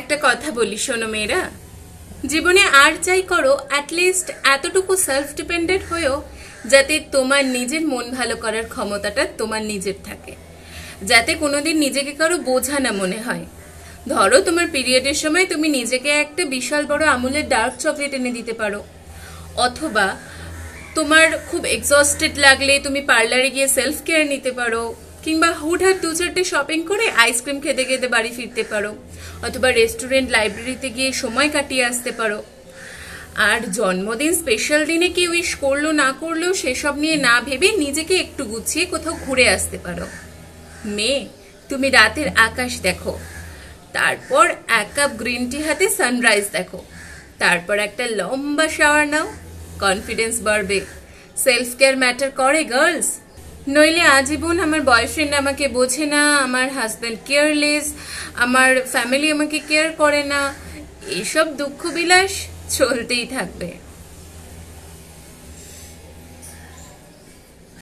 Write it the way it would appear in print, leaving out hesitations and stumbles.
একটা কথা বলি শোনো মেয়েরা, জীবনে আর যাই করো অ্যাটলিস্ট এতটুকু সেলফ ডিপেন্ডেন্ট হয়েও যাতে তোমার নিজের মন ভালো করার ক্ষমতাটা তোমার নিজের থাকে, যাতে কোনোদিন নিজেকে কারো বোঝা না মনে হয়। ধরো তোমার পিরিয়ডের সময় তুমি নিজেকে একটা বিশাল বড় আমুলের ডার্ক চকলেট এনে দিতে পারো, অথবা তোমার খুব এক্সস্টেড লাগলে তুমি পার্লারে গিয়ে সেলফ কেয়ার নিতে পারো, কিংবা হুটহাট 2-4টে শপিং করে আইসক্রিম খেতে খেতে বাড়ি ফিরতে পারো, অথবা রেস্টুরেন্ট লাইব্রেরিতে গিয়ে সময় কাটিয়ে আসতে পারো। আর জন্মদিন স্পেশাল দিনে কি উইশ করলো না করলেও সেসব নিয়ে না ভেবে নিজেকে একটু গুছিয়ে কোথাও ঘুরে আসতে পারো। মেয়ে, তুমি রাতের আকাশ দেখো, তারপর 1 কাপ গ্রিন টি হাতে সানরাইজ দেখো, তারপর একটা লম্বা শাওয়ার নাও, কনফিডেন্স বাড়বে। সেলফ কেয়ার ম্যাটার করে গার্লস, নইলে আজীবন আমার বয়ফ্রেন্ড আমাকে বোঝে না, আমার হাজব্যান্ড কেয়ারলেস, আমার ফ্যামিলি আমাকে কেয়ার করে না, এসব দুঃখ বিলাস চলতেই থাকবে।